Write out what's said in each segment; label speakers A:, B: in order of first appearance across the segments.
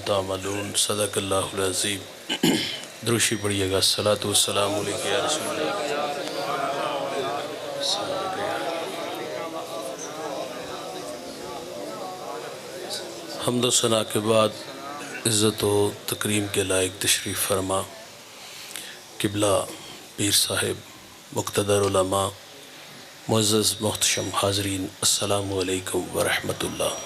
A: تعملون صدق اللہ العظیم۔ دروشی پڑھیے گا۔ الصلاۃ والسلام علیک یا رسول اللہ۔ حمد و ثنا کے بعد عزت و تکریم کے لائق تشریف فرما قبلہ پیر صاحب، مقتدر علماء، معزز محتشم حاضرین، السلام علیکم ورحمۃ اللہ۔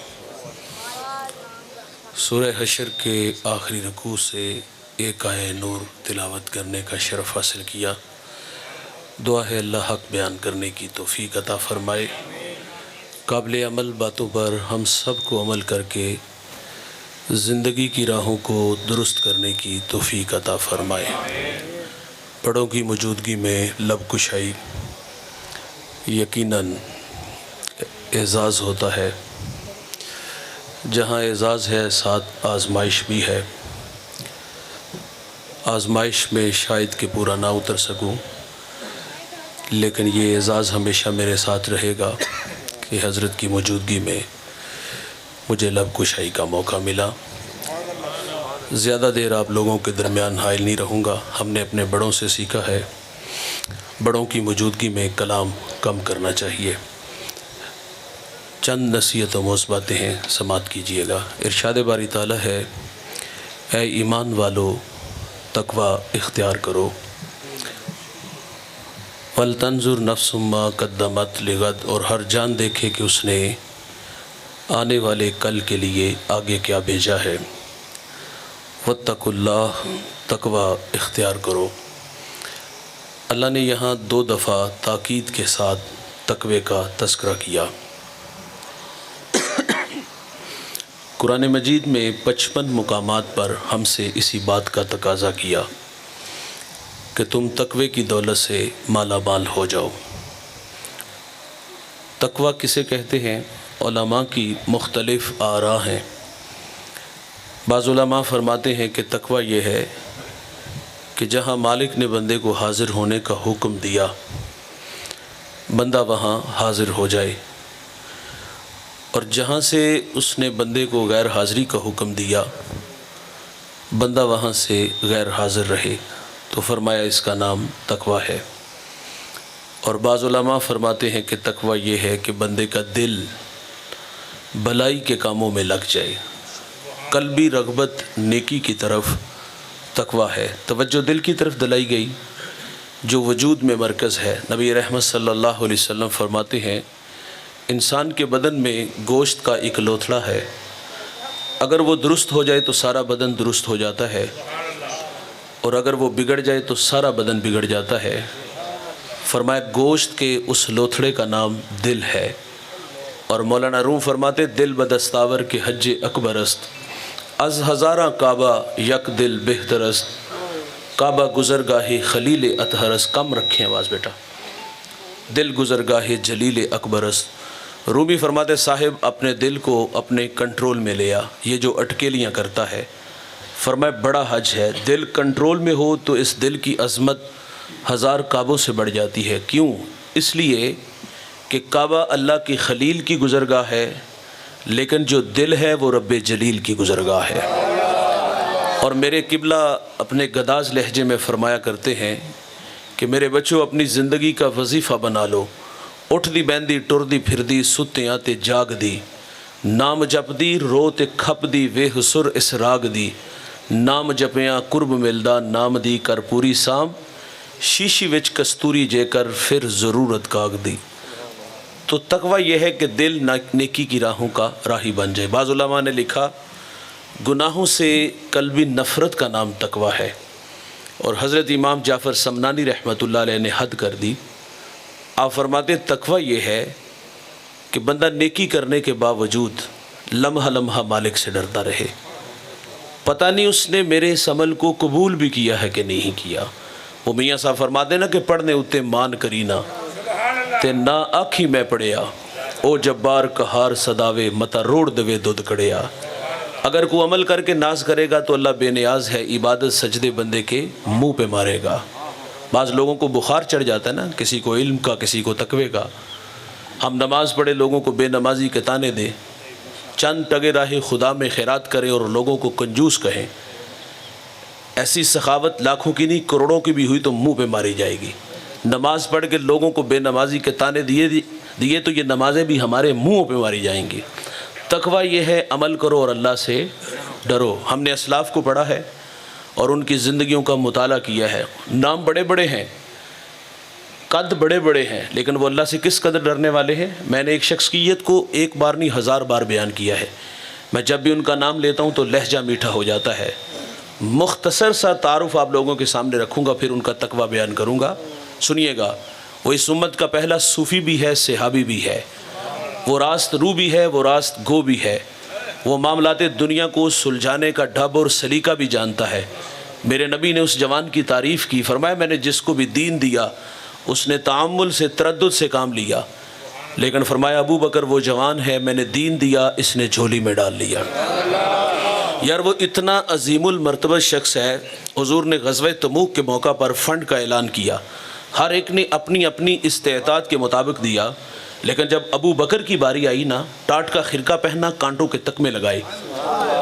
A: سورہ حشر کے آخری رکوع سے ایک آیہ نور تلاوت کرنے کا شرف حاصل کیا۔ دعا ہے اللہ حق بیان کرنے کی توفیق عطا فرمائے۔ قابل عمل باتوں پر ہم سب کو عمل کر کے زندگی کی راہوں کو درست کرنے کی توفیق عطا فرمائے۔ بڑوں کی موجودگی میں لب کشائی یقیناً اعزاز ہوتا ہے۔ جہاں اعزاز ہے ساتھ آزمائش بھی ہے۔ آزمائش میں شاید کہ پورا نہ اتر سکوں، لیکن یہ اعزاز ہمیشہ میرے ساتھ رہے گا کہ حضرت کی موجودگی میں مجھے لب کشائی کا موقع ملا۔ زیادہ دیر آپ لوگوں کے درمیان حائل نہیں رہوں گا۔ ہم نے اپنے بڑوں سے سیکھا ہے بڑوں کی موجودگی میں کلام کم کرنا چاہیے۔ چند نصیحت و موضوع باتیں ہیں، سماعت کیجئے گا۔ ارشاد باری تعالیٰ ہے، اے ایمان والو تقوی اختیار کرو۔ وَلْتَنْظُرْ نَفْسٌ مَّا قَدَّمَتْ لِغَدٍ، اور ہر جان دیکھے کہ اس نے آنے والے کل کے لیے آگے کیا بھیجا ہے۔ وَاتَّقُوا اللَّهَ، تقوی اختیار کرو۔ اللہ نے یہاں 2 دفعہ تاکید کے ساتھ تقوی کا تذکرہ کیا۔ قرآن مجید میں 55 مقامات پر ہم سے اسی بات کا تقاضا کیا کہ تم تقوی کی دولت سے مالا مال ہو جاؤ۔ تقوی کسے کہتے ہیں؟ علماء کی مختلف آراء ہیں۔ بعض علماء فرماتے ہیں کہ تقوی یہ ہے کہ جہاں مالک نے بندے کو حاضر ہونے کا حکم دیا، بندہ وہاں حاضر ہو جائے، اور جہاں سے اس نے بندے کو غیر حاضری کا حکم دیا، بندہ وہاں سے غیر حاضر رہے، تو فرمایا اس کا نام تقوی ہے۔ اور بعض علماء فرماتے ہیں کہ تقوی یہ ہے کہ بندے کا دل بھلائی کے کاموں میں لگ جائے، قلبی رغبت نیکی کی طرف تقوی ہے۔ توجہ دل کی طرف دلائی گئی جو وجود میں مرکز ہے۔ نبی رحمت صلی اللہ علیہ وسلم فرماتے ہیں، انسان کے بدن میں گوشت کا ایک لوتھڑا ہے، اگر وہ درست ہو جائے تو سارا بدن درست ہو جاتا ہے، اور اگر وہ بگڑ جائے تو سارا بدن بگڑ جاتا ہے۔ فرمایا گوشت کے اس لوتھڑے کا نام دل ہے۔ اور مولانا روم فرماتے، دل بدستاور کے حج اکبر است، از ہزاراں کعبہ یک دل بہتر است، کعبہ گزرگاہ خلیل اطہر است۔ کم رکھیں آواز بیٹا۔ دل گزرگاہ جلیل اکبر است۔ رومی فرماتے، صاحب اپنے دل کو اپنے کنٹرول میں لیا، یہ جو اٹکیلیاں کرتا ہے۔ فرمایا بڑا حج ہے، دل کنٹرول میں ہو تو اس دل کی عظمت 1000 کعبوں سے بڑھ جاتی ہے۔ کیوں؟ اس لیے کہ کعبہ اللہ کی خلیل کی گزرگاہ ہے، لیکن جو دل ہے وہ رب جلیل کی گزرگاہ ہے۔ اور میرے قبلہ اپنے گداز لہجے میں فرمایا کرتے ہیں کہ میرے بچوں اپنی زندگی کا وظیفہ بنا لو، اٹھ دی بیندی ٹر دی پھر دی ستیاں تے جاگ دی، نام جپ دی رو تے کھپ دی وے حسر اس راگ دی، نام جپیاں قرب ملدا نام دی کر پوری سام، شیشی وچ کستوری جے کر پھر ضرورت کاغ دی۔ تو تقوی یہ ہے کہ دل نیکی کی راہوں کا راہی بن جائے۔ بعض علماء نے لکھا گناہوں سے قلبی نفرت کا نام تقوی ہے، اور حضرت امام جعفر سمنانی رحمۃ اللہ علیہ نے حد کر دی۔ آپ فرماتے تقوی یہ ہے کہ بندہ نیکی کرنے کے باوجود لمحہ لمحہ مالک سے ڈرتا رہے، پتہ نہیں اس نے میرے اس عمل کو قبول بھی کیا ہے کہ نہیں کیا۔ وہ میاں صاحب فرماتے نا کہ پڑھنے اتے مان کرینا تے نہ آکھی میں پڑھیا، او جبار کہار صداوے متا روڑ دوے دودھ کڑیا۔ اگر کوئی عمل کر کے ناز کرے گا تو اللہ بے نیاز ہے، عبادت سجدے بندے کے منہ پہ مارے گا۔ بعض لوگوں کو بخار چڑھ جاتا ہے نا، کسی کو علم کا، کسی کو تقوی کا۔ ہم نماز پڑھے لوگوں کو بے نمازی کے تانے دیں، چند ٹگے راہ خدا میں خیرات کریں اور لوگوں کو کنجوس کہیں، ایسی سخاوت لاکھوں کی نہیں کروڑوں کی بھی ہوئی تو منہ پہ ماری جائے گی۔ نماز پڑھ کے لوگوں کو بے نمازی کے تانے دیے تو یہ نمازیں بھی ہمارے منہوں پہ ماری جائیں گی۔ تقویٰ یہ ہے عمل کرو اور اللہ سے ڈرو۔ ہم نے اسلاف کو پڑھا ہے اور ان کی زندگیوں کا مطالعہ کیا ہے، نام بڑے بڑے ہیں، قد بڑے بڑے ہیں، لیکن وہ اللہ سے کس قدر ڈرنے والے ہیں۔ میں نے ایک شخصیت کو ایک بار نہیں 1000 بار بیان کیا ہے، میں جب بھی ان کا نام لیتا ہوں تو لہجہ میٹھا ہو جاتا ہے۔ مختصر سا تعارف آپ لوگوں کے سامنے رکھوں گا، پھر ان کا تقویٰ بیان کروں گا، سنیے گا۔ وہ اس امت کا پہلا صوفی بھی ہے، صحابی بھی ہے، وہ راست رو بھی ہے، وہ راست گو بھی ہے، وہ معاملات دنیا کو سلجھانے کا ڈھب اور سلیقہ بھی جانتا ہے۔ میرے نبی نے اس جوان کی تعریف کی، فرمایا میں نے جس کو بھی دین دیا اس نے تعامل سے تردد سے کام لیا، لیکن فرمایا ابو بکر وہ جوان ہے، میں نے دین دیا اس نے جھولی میں ڈال لیا۔ یار وہ اتنا عظیم المرتبہ شخص ہے، حضور نے غزوہ تبوک کے موقع پر فنڈ کا اعلان کیا، ہر ایک نے اپنی اپنی استطاعت کے مطابق دیا، لیکن جب ابو بکر کی باری آئی نا، ٹاٹ کا خرقہ پہنا، کانٹوں کے تکمے لگائے،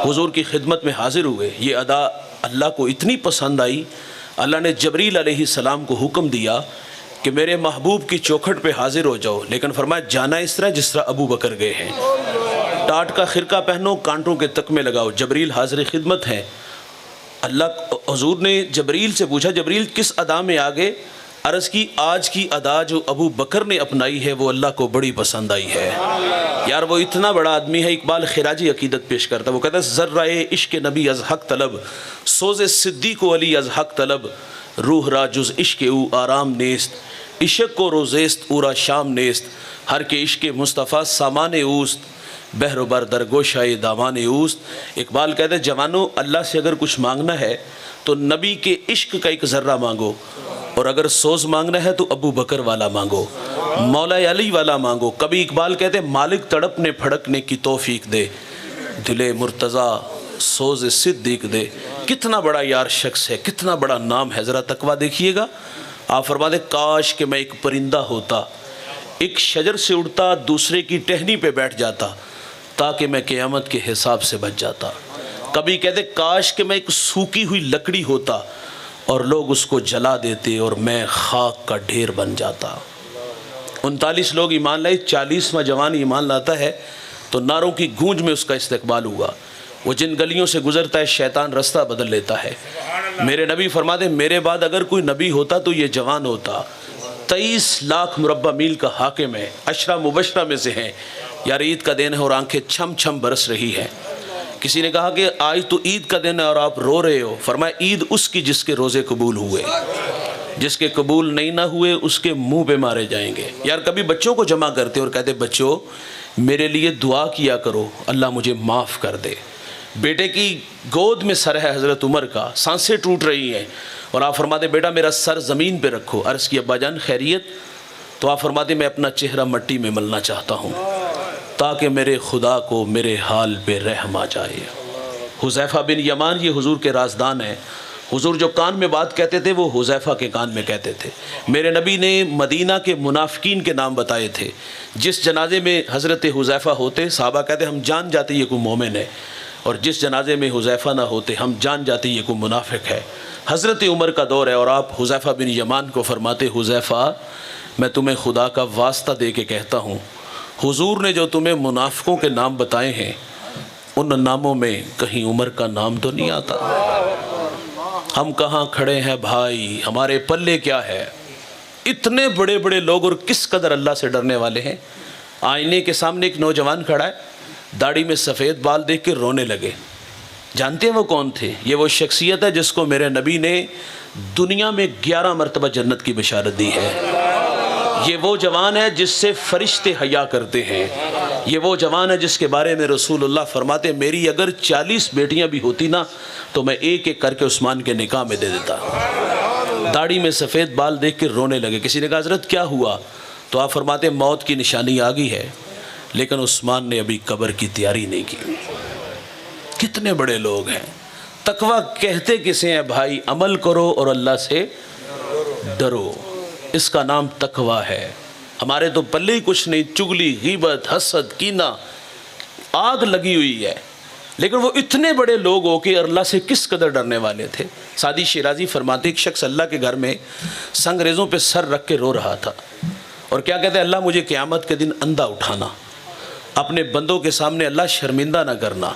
A: حضور کی خدمت میں حاضر ہوئے۔ یہ ادا اللہ کو اتنی پسند آئی، اللہ نے جبریل علیہ السلام کو حکم دیا کہ میرے محبوب کی چوکھٹ پہ حاضر ہو جاؤ، لیکن فرمایا جانا اس طرح جس طرح ابو بکر گئے ہیں، ٹاٹ کا خرقہ پہنو، کانٹوں کے تکمے لگاؤ۔ جبریل حاضر خدمت ہیں۔ اللہ حضور نے جبریل سے پوچھا جبریل کس ادا میں آگے؟ عرض کی آج کی ادا جو ابو بکر نے اپنائی ہے وہ اللہ کو بڑی پسند آئی ہے۔ یار وہ اتنا بڑا آدمی ہے، اقبال خراجی عقیدت پیش کرتا ہے، وہ کہتا ہے ذرہ عشق نبی از حق طلب، سوز صدیق و علی از حق طلب، روح را جز عشق او آرام نیست، عشق کو روزیست اورا شام نیست، ہر کے عشق مصطفیٰ سامان اوست، بحر و بر در گوشائے دامان اوست۔ اقبال کہتا ہے جوانوں اللہ سے اگر کچھ مانگنا ہے تو نبی کے عشق کا ایک ذرہ مانگو، اور اگر سوز مانگنا ہے تو ابو بکر والا مانگو، مولا علی والا مانگو۔ کبھی اقبال کہتے ہیں مالک تڑپنے پھڑکنے کی توفیق دے، دل مرتضیٰ سوز صدیق دے۔ کتنا بڑا یار شخص ہے، کتنا بڑا نام ہے، ذرا تقویٰ دیکھیے گا۔ آپ فرماتے کاش کہ میں ایک پرندہ ہوتا، ایک شجر سے اڑتا دوسرے کی ٹہنی پہ بیٹھ جاتا تاکہ میں قیامت کے حساب سے بچ جاتا۔ کبھی کہتے کاش کہ میں ایک سوکھی ہوئی لکڑی ہوتا اور لوگ اس کو جلا دیتے اور میں خاک کا ڈھیر بن جاتا۔ 39 لوگ ایمان لائے، 40واں جوان ایمان لاتا ہے تو نعروں کی گونج میں اس کا استقبال ہوا۔ وہ جن گلیوں سے گزرتا ہے شیطان رستہ بدل لیتا ہے۔ میرے نبی فرماتے میرے بعد اگر کوئی نبی ہوتا تو یہ جوان ہوتا۔ 23 لاکھ مربع میل کا حاکم ہے، 10 مبشرہ میں سے ہیں۔ یار عید کا دن ہے اور آنکھیں چھم چھم برس رہی ہیں۔ کسی نے کہا کہ آج تو عید کا دن ہے اور آپ رو رہے ہو، فرمایا عید اس کی جس کے روزے قبول ہوئے، جس کے قبول نہیں نہ ہوئے اس کے منہ پہ مارے جائیں گے۔ یار کبھی بچوں کو جمع کرتے اور کہتے بچوں میرے لیے دعا کیا کرو اللہ مجھے معاف کر دے۔ بیٹے کی گود میں سر ہے حضرت عمر کا، سانسیں ٹوٹ رہی ہیں اور آپ فرماتے بیٹا میرا سر زمین پہ رکھو۔ عرض کی ابا جان خیریت؟ تو آپ فرماتے میں اپنا چہرہ مٹی میں ملنا چاہتا ہوں تاکہ میرے خدا کو میرے حال پہ رحم آ جائے۔ حذیفہ بن یمان یہ حضور کے رازدان ہیں، حضور جو کان میں بات کہتے تھے وہ حذیفہ کے کان میں کہتے تھے۔ میرے نبی نے مدینہ کے منافقین کے نام بتائے تھے، جس جنازے میں حضرت حذیفہ ہوتے صحابہ کہتے ہم جان جاتے یہ کوئی مومن ہے، اور جس جنازے میں حذیفہ نہ ہوتے ہم جان جاتے یہ کوئی منافق ہے۔ حضرت عمر کا دور ہے اور آپ حذیفہ بن یمان کو فرماتے حذیفہ میں تمہیں خدا کا واسطہ دے کے کہتا ہوں حضور نے جو تمہیں منافقوں کے نام بتائے ہیں ان ناموں میں کہیں عمر کا نام تو نہیں آتا۔ ہم کہاں کھڑے ہیں بھائی، ہمارے پلے کیا ہے؟ اتنے بڑے بڑے لوگ اور کس قدر اللہ سے ڈرنے والے ہیں۔ آئینے کے سامنے ایک نوجوان کھڑا ہے، داڑھی میں سفید بال دیکھ کے رونے لگے۔ جانتے ہیں وہ کون تھے؟ یہ وہ شخصیت ہے جس کو میرے نبی نے دنیا میں 11 مرتبہ جنت کی بشارت دی ہے۔ یہ وہ جوان ہے جس سے فرشتے حیا کرتے ہیں۔ یہ وہ جوان ہے جس کے بارے میں رسول اللہ فرماتے میری اگر 40 بیٹیاں بھی ہوتی نا تو میں ایک ایک کر کے عثمان کے نکاح میں دے دیتا۔ داڑھی میں سفید بال دیکھ کے رونے لگے۔ کسی نے کہا حضرت کیا ہوا؟ تو آپ فرماتے موت کی نشانی آ گئی ہے لیکن عثمان نے ابھی قبر کی تیاری نہیں کی۔ کتنے بڑے لوگ ہیں۔ تقویٰ کہتے کسے ہیں بھائی؟ عمل کرو اور اللہ سے ڈرو، اس کا نام تقویٰ ہے۔ ہمارے تو پلے ہی کچھ نہیں، چگلی، غیبت، حسد، کینہ، آگ لگی ہوئی ہے، لیکن وہ اتنے بڑے لوگ ہو کہ اللہ سے کس قدر ڈرنے والے تھے۔ سعدی شیرازی فرماتے ایک شخص اللہ کے گھر میں سنگریزوں پہ سر رکھ کے رو رہا تھا، اور کیا کہتے ہیں، اللہ مجھے قیامت کے دن اندھا اٹھانا، اپنے بندوں کے سامنے اللہ شرمندہ نہ کرنا۔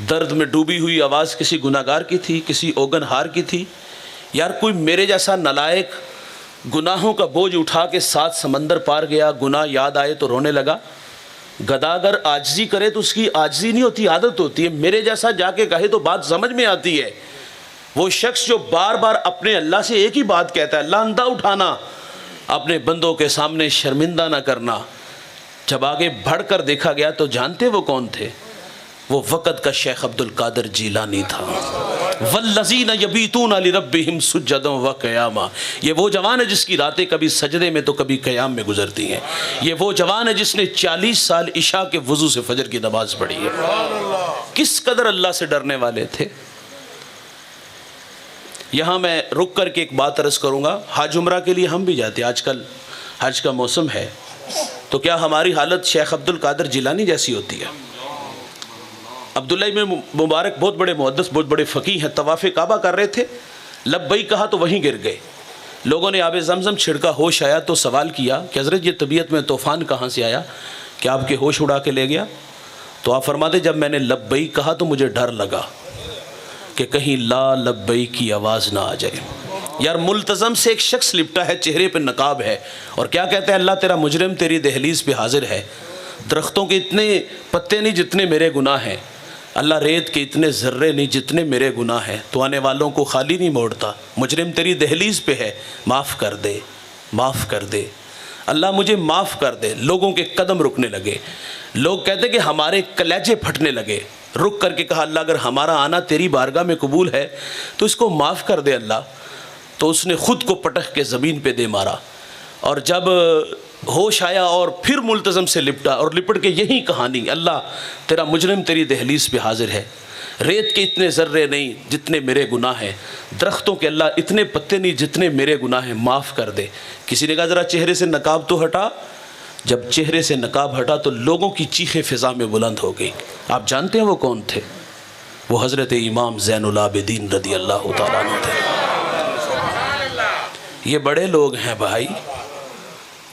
A: درد میں ڈوبی ہوئی آواز کسی گناہگار کی تھی، کسی اوگن ہار کی تھی۔ یار کوئی میرے جیسا نالائق گناہوں کا بوجھ اٹھا کے 7 سمندر پار گیا، گناہ یاد آئے تو رونے لگا۔ گدھا اگر عاجزی کرے تو اس کی عاجزی نہیں ہوتی، عادت ہوتی ہے۔ میرے جیسا جا کے کہے تو بات سمجھ میں آتی ہے۔ وہ شخص جو بار بار اپنے اللہ سے ایک ہی بات کہتا ہے، اللہ اندھا اٹھانا، اپنے بندوں کے سامنے شرمندہ نہ کرنا، جب آگے بڑھ کر دیکھا گیا تو جانتے وہ کون تھے؟ وہ وقت کا شیخ عبد القادر جیلانی تھا۔ والذین یبیتون لربہم سجدا وقیاما، یہ وہ جوان ہے جس کی راتیں کبھی سجدے میں تو کبھی قیام میں گزرتی ہیں۔ یہ وہ جوان ہے جس نے 40 سال عشاء کے وضو سے فجر کی نماز پڑھی ہے۔ کس قدر اللہ سے ڈرنے والے تھے۔ یہاں میں رک کر کے ایک بات عرض کروں گا، حج عمرہ کے لیے ہم بھی جاتے ہیں، آج کل حج کا موسم ہے، تو کیا ہماری حالت شیخ عبد القادر جیلانی جیسی ہوتی ہے؟ عبداللہ ابن مبارک بہت بڑے محدث، بہت بڑے فقیہ ہیں، طواف کعبہ کر رہے تھے، لبیک کہا تو وہیں گر گئے۔ لوگوں نے آب زمزم چھڑکا، ہوش آیا تو سوال کیا کہ حضرت یہ طبیعت میں طوفان کہاں سے آیا کہ آپ کے ہوش اڑا کے لے گیا؟ تو آپ فرماتے جب میں نے لبیک کہا تو مجھے ڈر لگا کہ کہیں لا لبیک کی آواز نہ آ جائے۔ یار ملتزم سے ایک شخص لپٹا ہے، چہرے پہ نقاب ہے، اور کیا کہتے ہیں، اللہ تیرا مجرم تیری دہلیز پہ حاضر ہے، درختوں کے اتنے پتے نہیں جتنے میرے گناہ ہیں، اللہ ریت کے اتنے ذرے نہیں جتنے میرے گناہ ہیں، تو آنے والوں کو خالی نہیں موڑتا، مجرم تیری دہلیز پہ ہے، معاف کر دے، معاف کر دے، اللہ مجھے معاف کر دے۔ لوگوں کے قدم رکنے لگے، لوگ کہتے کہ ہمارے کلیجے پھٹنے لگے، رک کر کے کہا اللہ اگر ہمارا آنا تیری بارگاہ میں قبول ہے تو اس کو معاف کر دے اللہ۔ تو اس نے خود کو پٹک کے زمین پہ دے مارا، اور جب ہوش آیا اور پھر ملتزم سے لپٹا اور لپٹ کے یہی کہانی، اللہ تیرا مجرم تیری دہلیز پہ حاضر ہے، ریت کے اتنے ذرے نہیں جتنے میرے گناہ ہیں، درختوں کے اللہ اتنے پتے نہیں جتنے میرے گناہ ہیں، معاف کر دے۔ کسی نے کہا ذرا چہرے سے نقاب تو ہٹا۔ جب چہرے سے نقاب ہٹا تو لوگوں کی چیخیں فضا میں بلند ہو گئی۔ آپ جانتے ہیں وہ کون تھے؟ وہ حضرت امام زین العابدین رضی اللہ تعالیٰ عنہ تھے۔ یہ بڑے لوگ ہیں بھائی،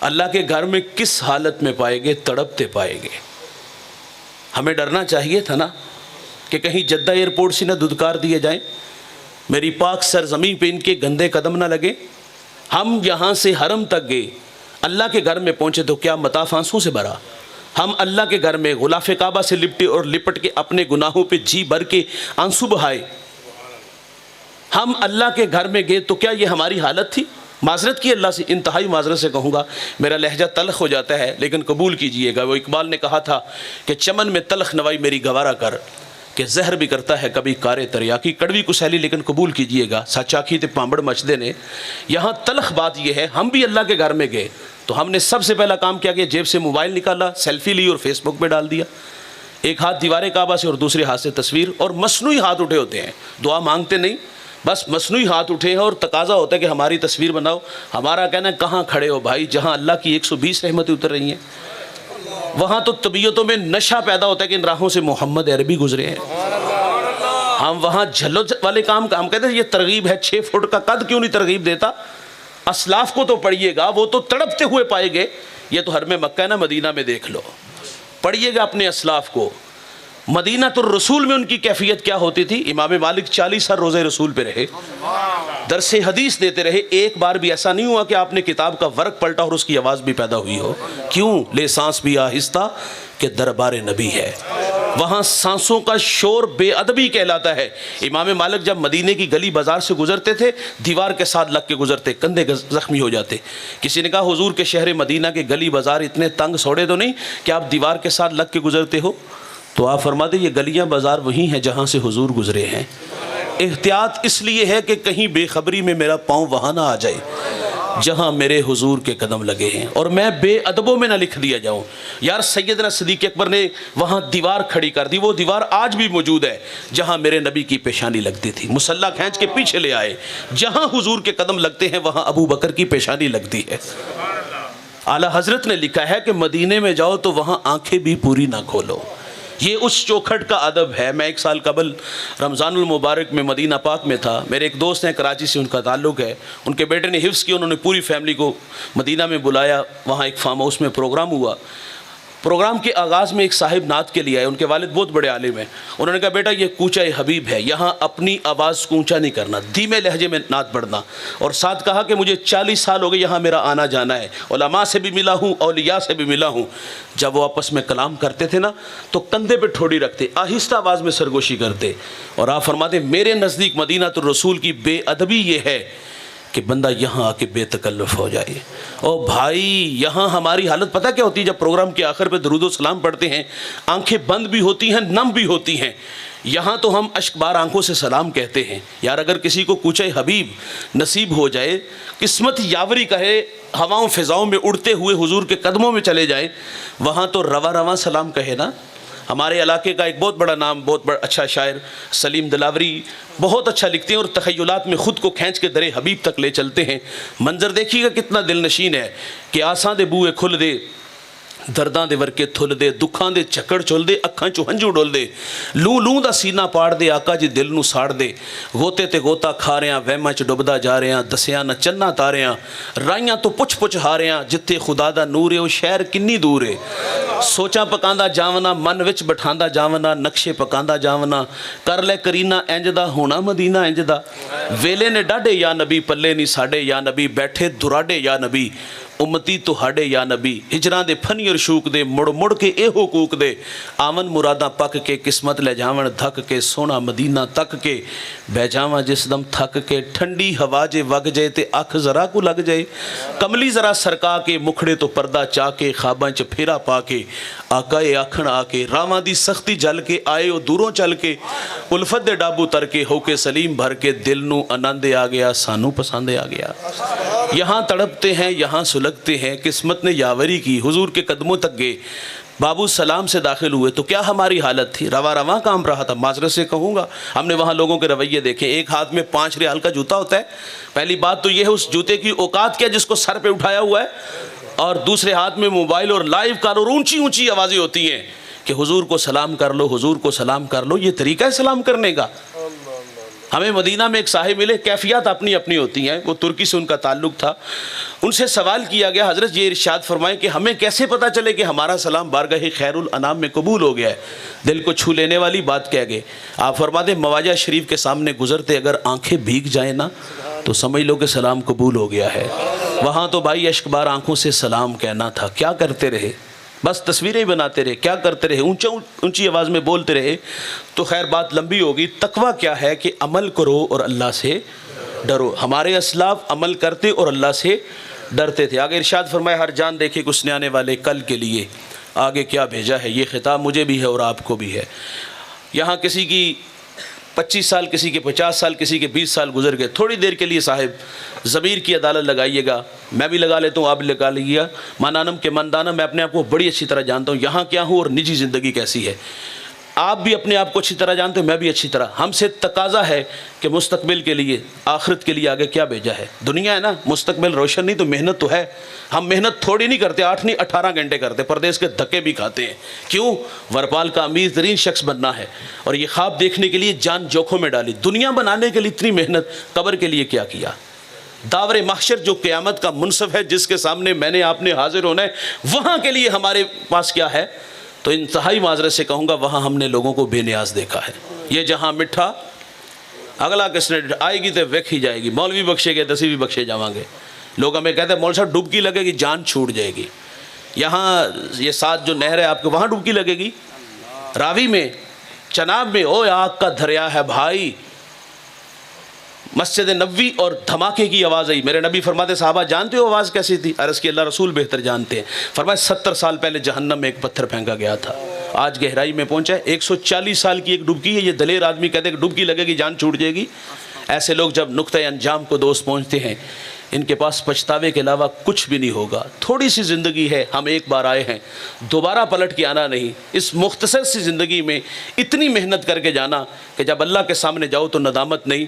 A: اللہ کے گھر میں کس حالت میں پائے گے؟ تڑپتے پائے گے۔ ہمیں ڈرنا چاہیے تھا نا کہ کہیں جدہ ایئرپورٹ سے نہ دھدکار دیے جائیں، میری پاک سرزمین پہ ان کے گندے قدم نہ لگے۔ ہم یہاں سے حرم تک گئے، اللہ کے گھر میں پہنچے تو کیا مطاف آنسوں سے بھرا۔ ہم اللہ کے گھر میں غلاف کعبہ سے لپٹے اور لپٹ کے اپنے گناہوں پہ جی بھر کے آنسو بہائے۔ ہم اللہ کے گھر میں گئے تو کیا یہ ہماری حالت تھی؟ معذرت کی اللہ سے، انتہائی معذرت سے کہوں گا، میرا لہجہ تلخ ہو جاتا ہے لیکن قبول کیجئے گا۔ وہ اقبال نے کہا تھا کہ چمن میں تلخ نوائی میری گوارا کر، کہ زہر بھی کرتا ہے کبھی کارے تریاکی، کڑوی کسیلی لیکن قبول کیجئے گا، سچاکی تے پامبڑ مچدے نے۔ یہاں تلخ بات یہ ہے، ہم بھی اللہ کے گھر میں گئے تو ہم نے سب سے پہلا کام کیا کہ جیب سے موبائل نکالا، سیلفی لی اور فیس بک پہ ڈال دیا، ایک ہاتھ دیوار کعبہ سے اور دوسرے ہاتھ سے تصویر، اور مصنوعی ہاتھ اٹھے ہوتے ہیں، دعا مانگتے نہیں، بس مصنوعی ہاتھ اٹھے ہیں اور تقاضا ہوتا ہے کہ ہماری تصویر بناؤ۔ ہمارا کہنا ہے کہاں کھڑے ہو بھائی، جہاں اللہ کی 120 رحمتیں اتر رہی ہیں، وہاں تو طبیعتوں میں نشہ پیدا ہوتا ہے کہ ان راہوں سے محمد عربی گزرے ہیں۔ ہم وہاں جھلو والے کام کا ہم کہتے ہیں یہ ترغیب ہے، 6 فٹ کا قد کیوں نہیں ترغیب دیتا؟ اسلاف کو تو پڑھیے گا، وہ تو تڑپتے ہوئے پائے گے۔ یہ تو حرم مکہ ہے نا، مدینہ میں دیکھ لو، پڑھیے گا اپنے اسلاف کو۔ مدینہ الرسول میں ان کی کیفیت کیا ہوتی تھی؟ امام مالک 40 سال روزہ رسول پہ رہے، درس حدیث دیتے رہے، ایک بار بھی ایسا نہیں ہوا کہ آپ نے کتاب کا ورق پلٹا اور اس کی آواز بھی پیدا ہوئی ہو۔ کیوں؟ لے سانس بھی آہستہ کہ دربار نبی ہے، وہاں سانسوں کا شور بے ادبی کہلاتا ہے۔ امام مالک جب مدینے کی گلی بازار سے گزرتے تھے، دیوار کے ساتھ لگ کے گزرتے، کندھے زخمی ہو جاتے۔ کسی نے کہا حضور کے شہر مدینہ کے گلی بازار اتنے تنگ سوڑے تو نہیں کہ آپ دیوار کے ساتھ لگ کے گزرتے ہو؟ تو آپ فرماتے یہ گلیاں بازار وہی ہیں جہاں سے حضور گزرے ہیں۔ احتیاط اس لیے ہے کہ کہیں بے خبری میں میرا پاؤں وہاں نہ آ جائے جہاں میرے حضور کے قدم لگے ہیں، اور میں بے ادبوں میں نہ لکھ دیا جاؤں۔ یار سیدنا صدیق اکبر نے وہاں دیوار کھڑی کر دی، وہ دیوار آج بھی موجود ہے جہاں میرے نبی کی پیشانی لگتی تھی، مصلی کھینچ کے پیچھے لے آئے، جہاں حضور کے قدم لگتے ہیں وہاں ابو بکر کی پیشانی لگتی ہے۔ اعلیٰ حضرت نے لکھا ہے کہ مدینے میں جاؤ تو وہاں آنکھیں بھی پوری نہ کھولو، یہ اس چوکھٹ کا ادب ہے۔ میں 1 سال قبل رمضان المبارک میں مدینہ پاک میں تھا، میرے ایک دوست ہیں کراچی سے، ان کا تعلق ہے، ان کے بیٹے نے حفظ کیا، انہوں نے پوری فیملی کو مدینہ میں بلایا، وہاں ایک فارم ہاؤس میں پروگرام ہوا۔ پروگرام کے آغاز میں ایک صاحب نعت کے لیے آئے، ان کے والد بہت بڑے عالم ہیں، انہوں نے کہا بیٹا یہ کوچہ حبیب ہے، یہاں اپنی آواز کو اونچا نہیں کرنا، دھیمے لہجے میں نعت پڑھنا، اور ساتھ کہا کہ مجھے 40 سال ہو گئے یہاں میرا آنا جانا ہے، علماء سے بھی ملا ہوں، اولیاء سے بھی ملا ہوں۔ جب وہ آپس میں کلام کرتے تھے نا تو کندھے پہ ٹھوڑی رکھتے، آہستہ آواز میں سرگوشی کرتے، اور آپ فرماتے میرے نزدیک مدینہ الرسول کی بے ادبی یہ ہے کہ بندہ یہاں آ کے بے تکلف ہو جائے۔ او بھائی یہاں ہماری حالت پتہ کیا ہوتی ہے؟ جب پروگرام کے آخر پہ درود و سلام پڑھتے ہیں، آنکھیں بند بھی ہوتی ہیں، نم بھی ہوتی ہیں، یہاں تو ہم اشک بار آنکھوں سے سلام کہتے ہیں۔ یار اگر کسی کو کوچہ حبیب نصیب ہو جائے، قسمت یاوری کہے، ہواؤں فضاؤں میں اڑتے ہوئے حضور کے قدموں میں چلے جائے، وہاں تو رواں رواں سلام کہے نا۔ ہمارے علاقے کا ایک بہت بڑا نام، بہت بڑا اچھا شاعر سلیم دلاوری بہت اچھا لکھتے ہیں، اور تخیلات میں خود کو کھینچ کے در حبیب تک لے چلتے ہیں۔ منظر دیکھیے گا کتنا دل نشین ہے کہ آساں دے بوئے کھل دے، درداں دے ورکے تھل دے، دکھاں دے چکڑ چل دے، اکھاں چو ہنجو ڈول دے، لوں لوں دا سینہ پاڑ دے، آقا جی دل نو ساڑ دے، غوطے تے غوطہ کھا رہے ہیں، وہماں چ ڈبدا جا رہے ہیں، دسیاں نہ چننا تارے ہیں، رائیاں تو پچھ پچھ ہارے ہیں، جتھے خدا دا نور ہے وہ شہر کنی دور ہے۔ سوچاں پکاندہ جاونا، من وچ بٹھاندہ جاونا، نقشے پکاندہ جاونا، کر لے کرینہ انج دا، ہونا مدینہ انج دا، ویلے نے ڈاڈے یا نبی، پلے نہیں ساڈے یا نبی، بیٹھے دراڈے یا نبی، امتی تو ہاڈے یا نبی، ہجراں دے پھنی اور شوک دے، مڑ مڑ کے اے حقوق دے، آون مراداں پک کے، قسمت لے جاون دھک کے، سونا مدینہ تک کے، بہ جاواں جس دم تھک کے، ٹھنڈی ہوا جے وگ جائے تے اکھ ذرا کو لگ جائے، کملی ذرا سرکا کے، مکھڑے تو پردہ چا کے، خواباں چ پھیرا پا کے، آقائے آکھن آ کے، راواں دی سختی جل کے، آئے او دوروں چل کے، الفت دے ڈابو تر کے، ہو کے سلیم بھر کے، دل نو آنند آ گیا، سانو پسند آ گیا۔ یہاں تڑپتے ہیں، یہاں سلگتے ہیں، قسمت نے یاوری کی، حضور کے قدموں تک گئے، بابو سلام سے داخل ہوئے تو کیا ہماری حالت تھی؟ رواں رواں کام رہا تھا، معذرت سے کہوں گا، ہم نے وہاں لوگوں کے رویے دیکھے، ایک ہاتھ میں 5 ریال کا جوتا ہوتا ہے، پہلی بات تو یہ ہے اس جوتے کی اوقات کیا جس کو سر پہ اٹھایا ہوا ہے، اور دوسرے ہاتھ میں موبائل اور لائیو کال اور اونچی اونچی آوازیں ہوتی ہیں کہ حضور کو سلام کر لو، حضور کو سلام کر لو۔ یہ طریقہ ہے سلام کرنے کا؟ ہمیں مدینہ میں ایک صاحب ملے، کیفیات اپنی اپنی ہوتی ہیں، وہ ترکی سے ان کا تعلق تھا، ان سے سوال کیا گیا حضرت یہ ارشاد فرمائیں کہ ہمیں کیسے پتہ چلے کہ ہمارا سلام بارگاہ خیر الانام میں قبول ہو گیا ہے؟ دل کو چھو لینے والی بات کہہ گئے۔ آپ فرما دیں مواجہ شریف کے سامنے گزرتے اگر آنکھیں بھیگ جائیں نا تو سمجھ لو کہ سلام قبول ہو گیا ہے۔ وہاں تو بھائی اشک بار آنکھوں سے سلام کہنا تھا، کیا کرتے رہے؟ بس تصویریں بناتے رہے، کیا کرتے رہے؟ اونچی آواز میں بولتے رہے۔ تو خیر بات لمبی ہوگی۔ تقویٰ کیا ہے کہ عمل کرو اور اللہ سے ڈرو۔ ہمارے اسلاف عمل کرتے اور اللہ سے ڈرتے تھے۔ آگے ارشاد فرمائے ہر جان دیکھے کچھ نے آنے والے کل کے لیے آگے کیا بھیجا ہے۔ یہ خطاب مجھے بھی ہے اور آپ کو بھی ہے۔ یہاں کسی کی 25 سال، کسی کے 50 سال، کسی کے 20 سال گزر گئے، تھوڑی دیر کے لیے صاحب ضمیر کی عدالت لگائیے گا، میں بھی لگا لیتا ہوں، آپ بھی لگا لیجیے گا۔ مانانم کے مندانم، میں اپنے آپ کو بڑی اچھی طرح جانتا ہوں یہاں کیا ہوں اور نجی زندگی کیسی ہے۔ آپ بھی اپنے آپ کو اچھی طرح جانتے ہیں، میں بھی اچھی طرح۔ ہم سے تقاضا ہے کہ مستقبل کے لیے، آخرت کے لیے آگے کیا بھیجا ہے۔ دنیا ہے نا، مستقبل روشن نہیں تو محنت تو ہے۔ ہم محنت تھوڑی نہیں کرتے، 8 نہیں 18 گھنٹے کرتے، پردیس کے دھکے بھی کھاتے ہیں۔ کیوں؟ ورپال کا امیر ترین شخص بننا ہے اور یہ خواب دیکھنے کے لیے جان جوکھوں میں ڈالی۔ دنیا بنانے کے لیے اتنی محنت، قبر کے لیے کیا کیا؟ داور محشر جو قیامت کا منصف ہے، جس کے سامنے میں نے آپ نے حاضر ہونا ہے، وہاں کے لیے ہمارے پاس کیا ہے؟ تو انتہائی معذرت سے کہوں گا وہاں ہم نے لوگوں کو بے نیاز دیکھا ہے۔ یہ جہاں مٹھا اگلا کس نے آئے گی تو ویکھ ہی جائے گی، مولوی بخشے گئے دسی بھی بخشے جاواں گے۔ لوگ ہمیں کہتے ہیں مول صاحب ڈبکی لگے گی جان چھوٹ جائے گی۔ یہاں یہ ساتھ جو نہر ہے آپ کو، وہاں ڈبکی لگے گی؟ راوی میں، چناب میں، او آگ کا دریا ہے بھائی۔ مسجد نبوی اور دھماکے کی آواز آئی۔ میرے نبی فرماتے صحابہ جانتے ہو آواز کیسی تھی؟ عرض کی اللہ رسول بہتر جانتے ہیں۔ فرمایا 70 سال پہلے جہنم میں ایک پتھر پھینکا گیا تھا، آج گہرائی میں پہنچا ہے۔ 140 سال کی ایک ڈبکی ہے۔ یہ دلیر آدمی کہتے ہیں کہ ڈبکی لگے گی جان چھوٹ جائے گی۔ ایسے لوگ جب نقطۂ انجام کو دوست پہنچتے ہیں، ان کے پاس پچھتاوے کے علاوہ کچھ بھی نہیں ہوگا۔ تھوڑی سی زندگی ہے، ہم ایک بار آئے ہیں، دوبارہ پلٹ کے آنا نہیں۔ اس مختصر سی زندگی میں اتنی محنت کر کے جانا کہ جب اللہ کے سامنے جاؤ تو ندامت نہیں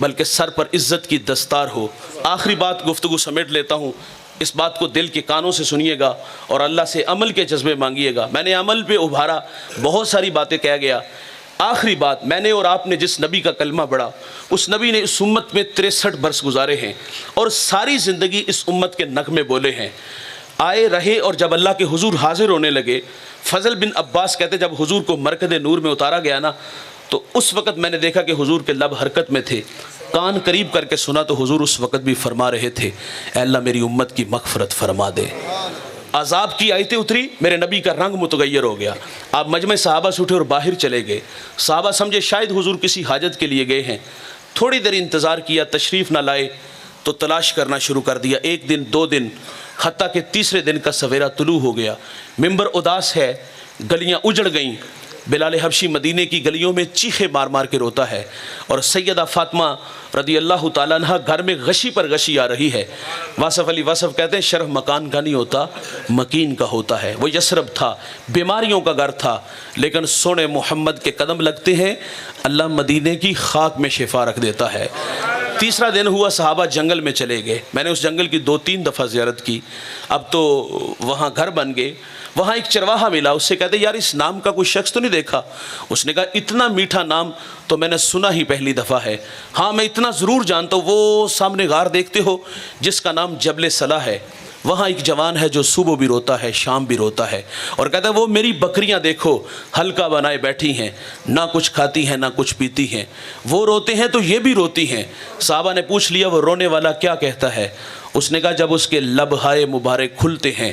A: بلکہ سر پر عزت کی دستار ہو۔ آخری بات گفتگو سمیٹ لیتا ہوں، اس بات کو دل کے کانوں سے سنیے گا اور اللہ سے عمل کے جذبے مانگیے گا۔ میں نے عمل پہ ابھارا، بہت ساری باتیں کہہ گیا۔ آخری بات، میں نے اور آپ نے جس نبی کا کلمہ پڑھا، اس نبی نے اس امت میں 63 برس گزارے ہیں اور ساری زندگی اس امت کے نغمے بولے ہیں، آئے رہے، اور جب اللہ کے حضور حاضر ہونے لگے، فضل بن عباس کہتے جب حضور کو مرکز نور میں اتارا گیا نا، تو اس وقت میں نے دیکھا کہ حضور کے لب حرکت میں تھے، کان قریب کر کے سنا تو حضور اس وقت بھی فرما رہے تھے، اے اللہ میری امت کی مغفرت فرما دے۔ عذاب کی آیتیں اتری، میرے نبی کا رنگ متغیر ہو گیا۔ آپ مجمع صحابہ سے اٹھے اور باہر چلے گئے۔ صحابہ سمجھے شاید حضور کسی حاجت کے لیے گئے ہیں، تھوڑی دیر انتظار کیا، تشریف نہ لائے تو تلاش کرنا شروع کر دیا، 1 دن 2 دن، حتیٰ کہ تیسرے دن کا سویرا طلوع ہو گیا۔ ممبر اداس ہے، گلیاں اجڑ گئیں، بلال حبشی مدینے کی گلیوں میں چیخے مار مار کے روتا ہے، اور سیدہ فاطمہ رضی اللہ تعالیٰ عنہ گھر میں غشی پر غشی آ رہی ہے۔ واصف علی واصف کہتے ہیں شرف مکان کا نہیں ہوتا، مکین کا ہوتا ہے۔ وہ یثرب تھا، بیماریوں کا گھر تھا، لیکن سونے محمد کے قدم لگتے ہیں، اللہ مدینے کی خاک میں شفا رکھ دیتا ہے۔ تیسرا دن ہوا، صحابہ جنگل میں چلے گئے، میں نے اس جنگل کی 2-3 دفعہ زیارت کی، اب تو وہاں گھر بن گئے۔ وہاں ایک چرواہا ملا، اس سے کہتے یار اس نام کا کوئی شخص تو نہیں دیکھا؟ اس نے کہا اتنا میٹھا نام تو میں نے سنا ہی پہلی دفعہ ہے، ہاں میں اتنا ضرور جانتا ہوں، وہ سامنے غار دیکھتے ہو جس کا نام جبل صلاح ہے، وہاں ایک جوان ہے جو صبح بھی روتا ہے شام بھی روتا ہے، اور کہتا ہے وہ میری بکریاں دیکھو حلقہ بنائے بیٹھی ہیں، نہ کچھ کھاتی ہیں نہ کچھ پیتی ہیں، وہ روتے ہیں تو یہ بھی روتی ہیں۔ صحابہ نے پوچھ لیا وہ رونے والا کیا کہتا ہے؟ اس نے کہا جب اس کے لبہائے مبارک کھلتے ہیں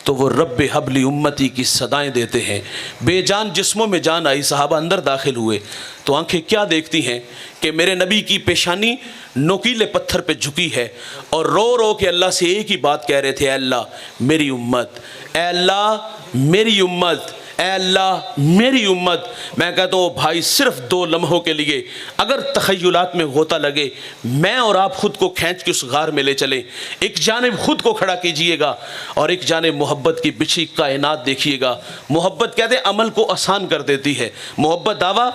A: تو وہ رب حبلی امتی کی صدائیں دیتے ہیں۔ بے جان جسموں میں جان آئی، صحابہ اندر داخل ہوئے تو آنکھیں کیا دیکھتی ہیں کہ میرے نبی کی پیشانی نوکیلے پتھر پہ جھکی ہے، اور رو رو کے اللہ سے ایک ہی بات کہہ رہے تھے، اے اللہ میری امت، اے اللہ میری امت، اے اللہ میری امت۔ میں کہتا ہوں بھائی صرف 2 لمحوں کے لیے اگر تخیلات میں غوطہ لگے، میں اور آپ خود کو کھینچ کے اس غار میں لے چلیں، ایک جانب خود کو کھڑا کیجئے گا اور ایک جانب محبت کی بچھی کائنات دیکھیے گا۔ محبت کہتے ہیں عمل کو آسان کر دیتی ہے، محبت دعویٰ،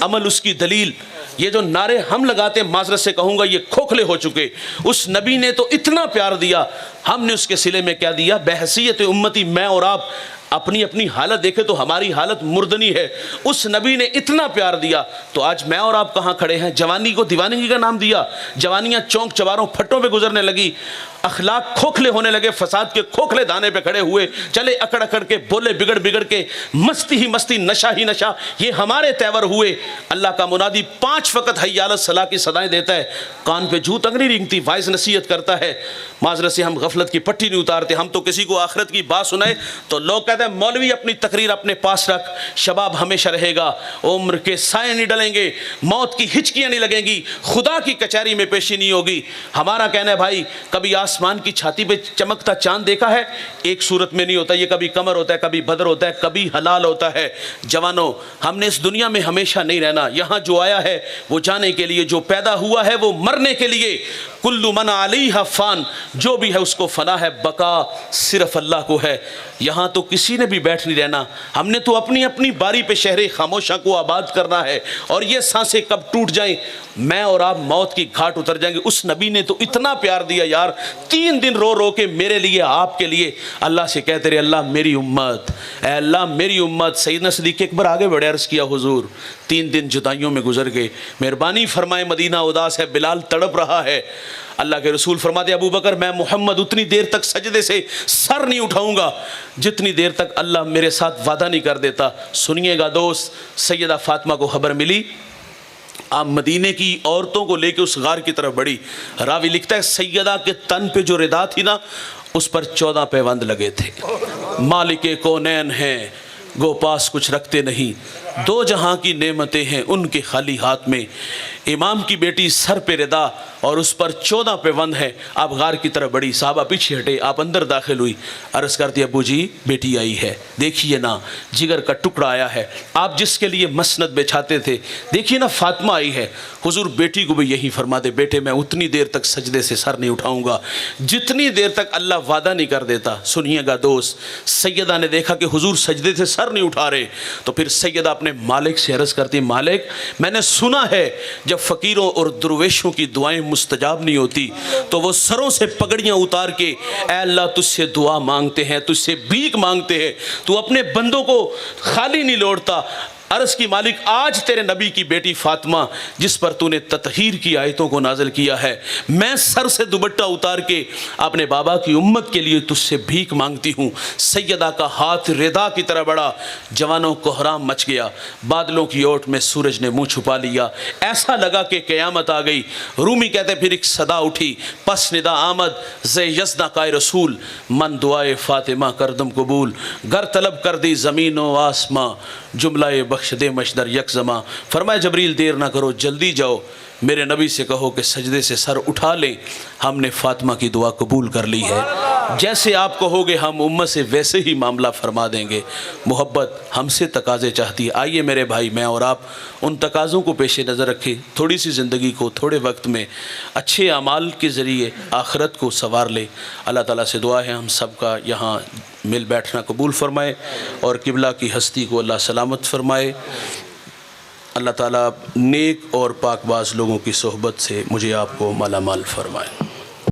A: عمل اس کی دلیل۔ یہ جو نعرے ہم لگاتے ہیں، معذرت سے کہوں گا یہ کھوکھلے ہو چکے۔ اس نبی نے تو اتنا پیار دیا، ہم نے اس کے صلے میں کیا دیا؟ بحیثیت امتی میں اور آپ اپنی اپنی حالت دیکھے تو ہماری حالت مردنی ہے، اس نبی نے اتنا پیار دیا تو آج میں اور آپ کہاں کھڑے ہیں؟ جوانی کو دیوانگی کا نام دیا، جوانیاں چونک چواروں پھٹوں پہ گزرنے لگی، اخلاق کھوکھلے ہونے لگے، فساد کے کھوکھلے دانے پہ کھڑے ہوئے، چلے اکڑ اکڑ کے، بولے بگڑ بگڑ کے، مستی ہی مستی، نشہ ہی نشہ، یہ ہمارے تیور ہوئے۔ اللہ کا منادی 5 وقت حی علی الصلاح کی صدائیں دیتا ہے، کان پہ جھوت انگنی رینگتی، وائز نصیحت کرتا ہے۔ معذرت سے ہم غفلت کی پٹی نہیں اتارتے، ہم تو کسی کو آخرت کی بات سنائے تو لوگ کہتے ہیں مولوی اپنی تقریر اپنے پاس رکھ، شباب ہمیشہ رہے گا، عمر کے سائے نہیں ڈلیں گے، موت کی ہچکیاں نہیں لگیں گی، خدا کی کچہری میں پیشی نہیں ہوگی۔ ہمارا کہنا ہے بھائی کبھی آسمان کی چھاتی پہ چمکتا چاند دیکھا ہے؟ ایک صورت میں نہیں ہوتا، یہ کبھی قمر ہوتا ہے، کبھی بدر ہوتا ہے، کبھی ہلال ہوتا ہے۔ جوانوں ہم نے اس دنیا میں ہمیشہ نہیں رہنا، یہاں جو آیا ہے وہ جانے کے لیے، جو پیدا ہوا ہے وہ مرنے کے لیے۔ کل من علیہا فان، جو بھی ہے اس کو فنا ہے، بقا صرف اللہ کو ہے۔ یہاں تو کسی نے بھی بیٹھ نہیں رہنا، ہم نے تو اپنی اپنی باری پہ شہر خاموشاں کو آباد کرنا ہے، اور یہ سانسیں کب ٹوٹ جائیں میں اور آپ موت کی گھاٹ اتر جائیں گے۔ اس نبی نے تو اتنا پیار دیا یار، 3 دن رو رو کے میرے لیے آپ کے لیے اللہ سے کہتے رہے اللہ میری امت، اے اللہ میری امت۔ سیدنا صدیق اکبر آگے بڑھے، عرض کیا حضور 3 دن جدائیوں میں گزر گئے، مہربانی فرمائے، مدینہ اداس ہے، بلال تڑپ رہا ہے۔ اللہ کے رسول فرماتے ابو بکر میں محمد اتنی دیر تک سجدے سے سر نہیں اٹھاؤں گا جتنی دیر تک اللہ میرے ساتھ وعدہ نہیں کر دیتا۔ سنیے گا دوست، سیدہ فاطمہ کو خبر ملی، آپ مدینے کی عورتوں کو لے کے اس غار کی طرف بڑھی۔ راوی لکھتا ہے سیدہ کے تن پہ جو ردا تھی نا اس پر 14 پیوند لگے تھے۔ مالک کونین ہیں گو پاس کچھ رکھتے نہیں، 2 جہاں کی نعمتیں ہیں ان کے خالی ہاتھ میں۔ امام کی بیٹی سر پہ ردا اور اس پر 14 پیوند ہے۔ آپ غار کی طرف بڑھی، صحابہ پیچھے ہٹے، آپ اندر داخل ہوئی، عرض کرتی ابو جی بیٹی آئی ہے، دیکھیے نا جگر کا ٹکڑا آیا ہے، آپ جس کے لیے مسند بچھاتے تھے، دیکھیے نا فاطمہ آئی ہے۔ حضور بیٹی کو بھی یہی فرما دے، بیٹے میں اتنی دیر تک سجدے سے سر نہیں اٹھاؤں گا جتنی دیر تک اللہ وعدہ نہیں کر دیتا۔ سنیے گا دوست، سیدہ نے دیکھا کہ حضور سجدے سے سر نہیں اٹھا رہے، تو پھر سیدہ اپنے مالک سے عرض کرتی مالک میں نے سنا ہے جب جب فقیروں اور درویشوں کی دعائیں مستجاب نہیں ہوتی تو وہ سروں سے پگڑیاں اتار کے اے اللہ تجھ سے دعا مانگتے ہیں، تجھ سے بھیک مانگتے ہیں، تو اپنے بندوں کو خالی نہیں لوٹتا۔ عرض کی مالک آج تیرے نبی کی بیٹی فاطمہ جس پر تو نے تطہیر کی آیتوں کو نازل کیا ہے، میں سر سے دوپٹہ اتار کے اپنے بابا کی امت کے لیے تجھ سے بھیک مانگتی ہوں۔ سیدہ کا ہاتھ ردا کی طرح بڑھا، جوانوں کو حرام مچ گیا، بادلوں کی اوٹ میں سورج نے منہ چھپا لیا، ایسا لگا کہ قیامت آ گئی۔ رومی کہتے پھر ایک صدا اٹھی، پس ندا آمد ز یزدہ کا رسول، من دعائے فاطمہ کردم قبول، گر طلب کر دی زمین و آسماں، جملہ بخش دے مشدر یک زماں۔ فرمایا جبریل دیر نہ کرو جلدی جاؤ، میرے نبی سے کہو کہ سجدے سے سر اٹھا لیں، ہم نے فاطمہ کی دعا قبول کر لی ہے، جیسے آپ کہو گے ہم امت سے ویسے ہی معاملہ فرما دیں گے۔ محبت ہم سے تقاضے چاہتی ہے، آئیے میرے بھائی میں اور آپ ان تقاضوں کو پیش نظر رکھیں، تھوڑی سی زندگی کو تھوڑے وقت میں اچھے اعمال کے ذریعے آخرت کو سنوار لیں۔ اللہ تعالیٰ سے دعا ہے ہم سب کا یہاں مل بیٹھنا قبول فرمائے اور قبلہ کی ہستی کو اللہ سلامت فرمائے۔ اللہ تعالیٰ نیک اور پاک باز لوگوں کی صحبت سے مجھے آپ کو مالا مال فرمائے۔